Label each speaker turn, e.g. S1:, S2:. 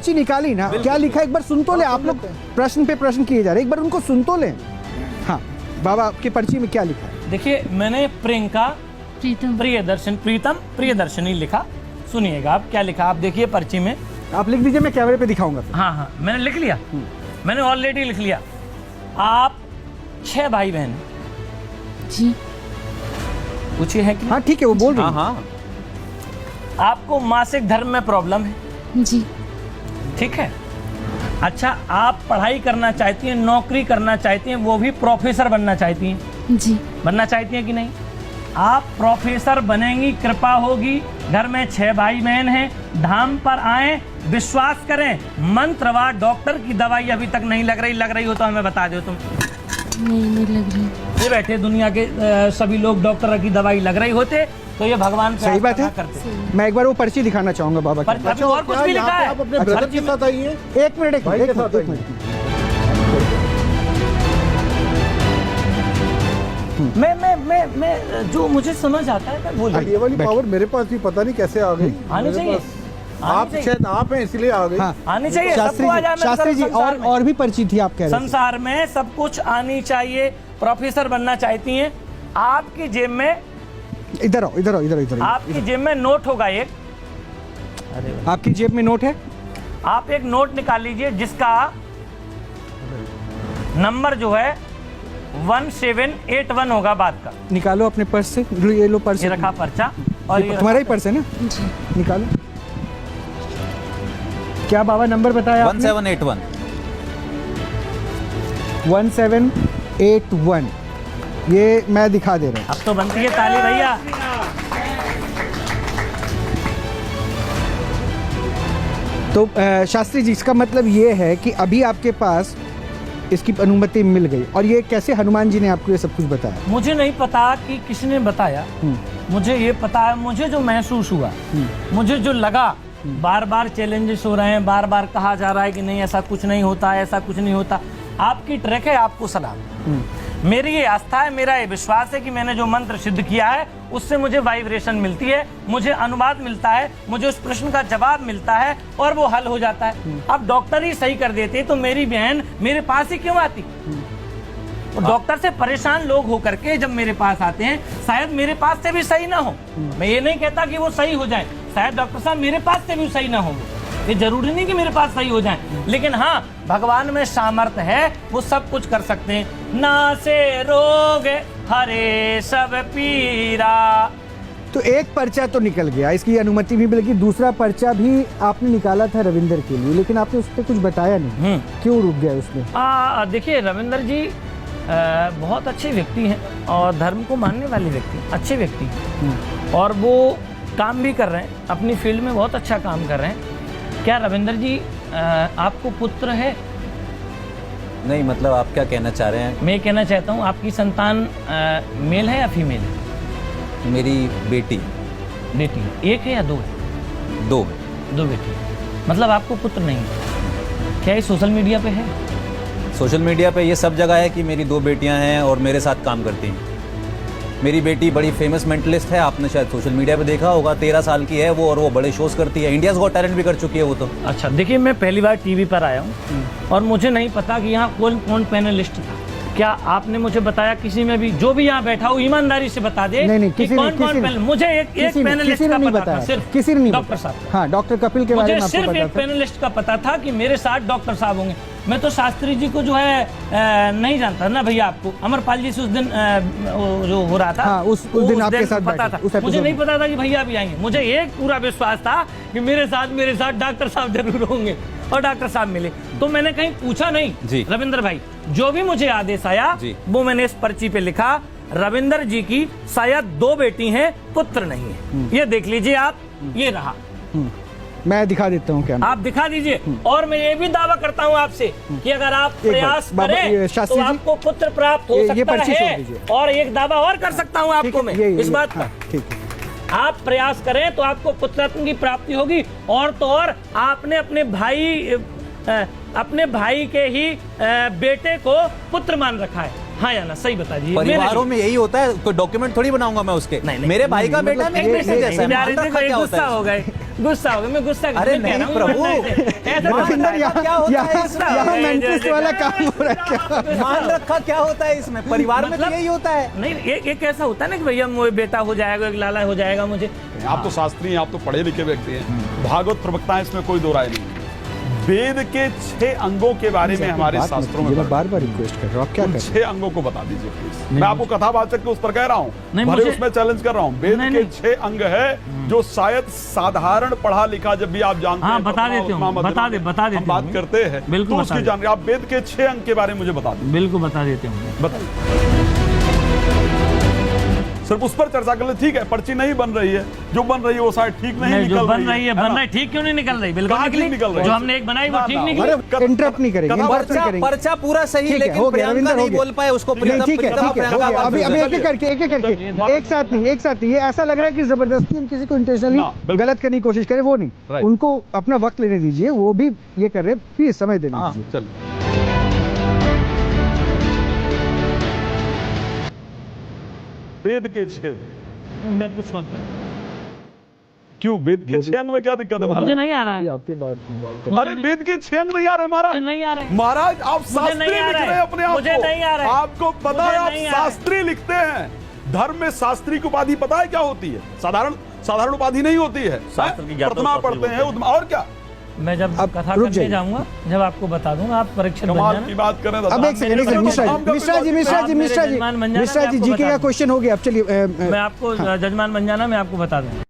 S1: पर्ची निकाली ना, क्या लिखा एक बार सुन तो ले। आप लोग प्रश्न पे प्रश्न किए जा रहे, एक बार उनको सुन तो ले। हाँ बाबा, आपकी पर्ची में क्या लिखा है?
S2: देखिए, मैंने प्रियंका प्रियदर्शन प्रियदर्शनी लिखा। सुनिएगा आप क्या लिखा, आप देखिए पर्ची में।
S1: आप लिख दीजिए, मैं कैमरे पे दिखाऊंगा।
S2: हाँ, मैंने लिख लिया, मैंने ऑलरेडी लिख लिया। आप 6 भाई बहन
S3: जी।
S2: पूछिए है कि?
S1: हाँ ठीक है, वो बोल रहे हैं।
S4: हाँ।
S2: आपको मासिक धर्म में प्रॉब्लम है?
S3: जी।
S2: ठीक है। अच्छा, आप पढ़ाई करना चाहती हैं, नौकरी करना चाहती हैं, वो भी प्रोफेसर बनना चाहती हैं?
S3: जी।
S2: बनना चाहती हैं कि नहीं? आप प्रोफेसर बनेंगी, कृपा होगी। घर में 6 भाई बहन हैं, धाम पर आए, विश्वास करें, मंत्रवा डॉक्टर की दवाई अभी तक नहीं लग रही हो तो हमें बता दो। तुम
S3: नहीं लग रही।
S2: ये बैठे दुनिया के सभी लोग डॉक्टर की दवाई लग रही होते तो ये भगवान
S1: सही बात है।
S2: करते।
S1: मैं एक बार वो पर्ची दिखाना चाहूंगा बाबा की।
S2: अच्छा, और कुछ भी लिखा है?
S5: आप अपने ब्रदर के साथ आइए।
S1: एक मिनट
S5: भाई के साथ आइए।
S2: मैं जो मुझे समझ आता है मैं बोलूं।
S5: ये वाली पावर मेरे पास भी पता नहीं कैसे आ गई।
S2: आनी
S5: मेरे
S2: चाहिए।
S5: पास- आप शायद आप हैं इसलिए आ गई।
S1: हाँ।
S2: आनी चाहिए,
S1: शास्त्री
S2: सबको आ जाए।
S1: जी, शास्त्री जी, और भी पर्ची थी आप कह रहे थे।
S2: संसार में सब कुछ आनी चाहिए। प्रोफेसर बनना चाहती हैं, आपकी जेब में,
S1: इधर आओ, इधर आओ, इधर
S2: आपकी जेब में नोट होगा एक।
S1: आपकी जेब में नोट है?
S2: आप एक नोट निकाल लीजिए जिसका नंबर जो है 1781 होगा बाद का।
S1: निकालो अपने पर्स से। ये लो पर्स,
S2: ये रखा पर्चा, और ये
S1: तुम्हारा ही पर्स है ना?
S3: जी।
S1: निकालो। क्या बाबा नंबर बताया आपने?
S4: 1781।
S1: 1781। ये मैं दिखा दे रहा हूँ।
S2: अब तो बनती है ताली भैया।
S1: तो शास्त्री जी, इसका मतलब ये है कि अभी आपके पास इसकी अनुमति मिल गई। और ये कैसे हनुमान जी ने आपको ये सब कुछ बताया?
S2: मुझे नहीं पता कि किसने बताया, मुझे ये पता है, मुझे जो महसूस हुआ, मुझे जो लगा, बार बार चैलेंजेस हो रहे हैं, बार बार कहा जा रहा है कि नहीं ऐसा कुछ नहीं होता, ऐसा कुछ नहीं होता। आपकी ट्रैक है, आपको सलाम। मेरी ये आस्था है, मेरा ये विश्वास है कि मैंने जो मंत्र सिद्ध किया है उससे मुझे वाइब्रेशन मिलती है, मुझे अनुवाद मिलता है, मुझे उस प्रश्न का जवाब मिलता है और वो हल हो जाता है। अब डॉक्टर ही सही कर देते तो मेरी बहन मेरे पास ही क्यों आती? डॉक्टर से परेशान लोग होकर के जब मेरे पास आते हैं, शायद मेरे पास से भी सही ना हो। मैं ये नहीं कहता कि वो सही हो जाए, शायद डॉक्टर साहब मेरे पास से भी सही ना हो। ये जरूरी नहीं कि मेरे पास सही हो जाए, लेकिन हाँ, भगवान में सामर्थ्य है, वो सब कुछ कर सकते हैं। ना से रोग हरे सब पीरा।
S1: तो एक पर्चा तो निकल गया, इसकी अनुमति भी मिल गई। दूसरा पर्चा भी आपने निकाला था रविंदर के लिए, लेकिन आपने उस पर कुछ बताया नहीं। क्यों रुक गया उसमें?
S2: देखिए, रविंदर जी बहुत अच्छे व्यक्ति हैं और धर्म को मानने वाले व्यक्ति, अच्छे व्यक्ति हैं, और वो काम भी कर रहे हैं, अपनी फील्ड में बहुत अच्छा काम कर रहे हैं। क्या रविंदर जी आपको पुत्र है?
S4: नहीं, मतलब आप क्या कहना चाह रहे हैं?
S2: मैं कहना चाहता हूँ, आपकी संतान मेल है या फीमेल है?
S4: मेरी बेटी।
S2: बेटी एक है या दो है?
S4: दो
S2: बेटी। मतलब आपको पुत्र नहीं है। क्या ये सोशल मीडिया पे है?
S4: सोशल मीडिया पे ये सब जगह है कि मेरी 2 बेटियां हैं और मेरे साथ काम करती हैं। मेरी बेटी बड़ी फेमस मेंटलिस्ट है, आपने शायद सोशल मीडिया पे देखा होगा। 13 साल की है वो, और वो बड़े शोज करती है। इंडियाज़ गॉट टैलेंट भी कर चुकी है वो तो।
S2: अच्छा, देखिए, मैं पहली बार टीवी पर आया हूँ और मुझे नहीं पता कि यहाँ कौन पैनलिस्ट था। क्या आपने मुझे बताया? किसी में भी जो भी यहाँ बैठा हो ईमानदारी से बता दे।
S1: नहीं,
S2: कि कौन पैनल? मुझे एक पैनलिस्ट का पता था, सिर्फ
S1: किसी ने नहीं
S2: डॉक्टर साहब।
S1: हाँ, डॉक्टर कपिल के बारे में
S2: मुझे
S1: आपको
S2: सिर्फ
S1: पता
S2: एक
S1: था।
S2: पैनलिस्ट का पता था कि मेरे साथ डॉक्टर साहब होंगे। मैं तो शास्त्री जी को जो है नहीं जानता ना भैया। आपको अमरपाल जी से उस दिन जो हो रहा था,
S1: हाँ, उस दिन आपके साथ
S2: पता
S1: बैठे,
S2: था। मुझे नहीं पता था कि भैया भी आएंगे। मुझे एक पूरा विश्वास था कि मेरे साथ डॉक्टर साहब जरूर होंगे, और डॉक्टर साहब मिले। तो मैंने कहीं पूछा नहीं
S4: जी।
S2: रविंदर भाई, जो भी मुझे आदेश आया वो मैंने इस पर्ची पे लिखा। रविंदर जी की शायद 2 बेटी हैं, पुत्र नहीं है। ये देख लीजिए आप, ये रहा।
S1: मैं दिखा देता हूँ क्या।
S2: आप दिखा दीजिए। और मैं ये भी दावा करता हूँ आपसे कि अगर आप प्रयास करें तो आपको पुत्र प्राप्त हो सकता है। और एक दावा और कर सकता हूँ आपको मैं इस बात का।
S1: ठीक है,
S2: आप प्रयास करें तो आपको पुत्र रत्न की प्राप्ति होगी। और तो और, आपने अपने भाई के ही बेटे को पुत्र मान रखा है, हाँ या ना? सही बता दीजिए।
S4: परिवारों में यही होता है, कोई डॉक्यूमेंट थोड़ी बनाऊंगा मैं उसके।
S2: नहीं,
S4: मेरे भाई का बेटा मेरे से जैसा है।
S2: गुस्सा हो गए। गुस्सा हो गया, मैं गुस्सा
S4: अरे
S2: मैं कह
S4: नहीं
S2: रहा हूँ,
S4: प्रभु।
S2: बनना है। ऐसा
S4: मान
S2: बनना है।
S4: रखा क्या होता है इसमें?
S1: यहाँ मेंटलिस्ट वाला काम हो रहा है क्या?
S4: मान रखा क्या होता है इसमें? परिवार में तो यही होता है।
S2: नहीं, एक ऐसा होता है ना कि भैया मुझे बेटा हो जाएगा, एक लाला हो जाएगा मुझे।
S6: आप तो शास्त्री हैं, आप तो पढ़े लिखे व्यक्ति हैं, भागवत प्रवक्ता हैं, इसमें कोई दो राय नहीं। वेद के 6 अंगों के बारे में हमारे शास्त्रों में
S1: मैं बार बार रिक्वेस्ट कर रहा हूँ, आप क्या कर रहे
S6: 6 अंगों को बता दीजिए प्लीज। मैं आपको कथावाचक के उस पर कह रहा हूँ,
S2: नहीं,
S6: भले
S2: मुझे-
S6: उसमें चैलेंज कर रहा हूँ। वेद
S2: नहीं,
S6: के
S2: नहीं।
S6: 6 अंग है जो शायद साधारण पढ़ा लिखा जब भी आप जानते
S2: हाँ,
S6: हैं
S2: बता
S6: प्रथमा,
S2: देते हूँ,
S6: उत्तमा,
S2: बता
S6: मध्यमा,
S2: बता देते
S6: हम बात
S2: हूँ।
S6: करते हैं
S2: बिल्कुल
S6: तो
S2: बता
S6: उसकी
S2: देते।
S6: जानकारी आप वेद के 6 अंग के बारे में मुझे बता दीजिए।
S2: बिल्कुल बता देते हूँ।
S6: बताइए। सिर्फ उस पर चर्चा कर ले, ठीक है। पर्ची नहीं बन रही है, जो बन रही है वो शायद ठीक नहीं
S2: नहीं, जो
S6: निकल
S2: बन रही है, बन
S6: ना?
S2: रही है, ठीक क्यों नहीं निकल रही? बिल्कुल
S6: कहाँ ठीक
S2: निकली।
S6: निकल रही?
S2: जो हमने एक बनाई वो
S6: ना,
S2: ठीक
S6: ना,
S2: निकली।
S1: अरे इंटरप्ट नहीं करेंगे, interrupt नहीं करेंगे।
S4: पर्चा पूरा सही,
S1: ठीक है,
S4: लेकिन
S1: हो गया,
S4: प्रियंका
S1: रविंदर, हो
S4: नहीं
S1: गया।
S4: बोल पाए उसको।
S1: नहीं,
S4: प्रीतम
S1: ठीक है,
S4: प्रीतम
S1: ठीक है, हो
S4: प्रियंका
S1: गया।
S4: बात
S1: अभी
S4: कर
S1: अभी
S4: रहे
S1: एक एक करके एक साथ नहीं, ये ऐसा लग रहा है कि जबरदस्ती हम किसी को
S6: ना,
S1: इंटेंशनली
S6: बिल्कुल।
S1: गलत करने की कोशिश करें, वो नहीं।
S6: Right.
S1: उनको अपना वक्त लेने दीजिए, वो भी ये कर रहे हैं, प्लीज समय देने
S6: हाँ,
S1: दीजिए।
S6: चलिए। वेद के 6
S2: मैं कुछ मत कर।
S6: क्यों वेद के 6 अंग में क्या दिक्कत है
S2: मुझे
S6: महाराज?
S2: नहीं आ रहा है।
S6: अरे वेद के 6 अंग नहीं आ रहे महाराज।
S2: नहीं आ रहा है।
S6: महाराज आप
S2: मुझे
S6: शास्त्री
S2: नहीं आ
S6: लिख
S2: रहा
S6: रहे
S2: है।
S6: हैं अपने आप
S2: मुझे
S6: को।
S2: नहीं आ रहा है।
S6: आपको पता है
S2: मुझे
S6: आप
S2: नहीं आ रहा है।
S6: शास्त्री लिखते हैं। धर्म में शास्त्री की उपाधि पता है क्या होती है? साधारण उपाधि नहीं होती है। प्रथमा पढ़ते हैं और क्या
S2: मैं जब
S1: अब
S2: कथा
S1: रुक
S2: करने
S1: जाइए।
S2: जाऊंगा, जब आपको बता दूंगा, आप परीक्षण बन
S6: कमाल
S2: जाना।
S6: की बात करें
S1: अब एक सेकंड, मिश्रा जी,
S2: आप मेरे जजमान बन जाना, मैं
S1: जीके
S2: आपको
S1: का
S2: बता
S1: क्वेश्चन हो गया। अब चलिए
S2: मैं आपको जजमान बन जाना, मैं आपको बता दूंगा।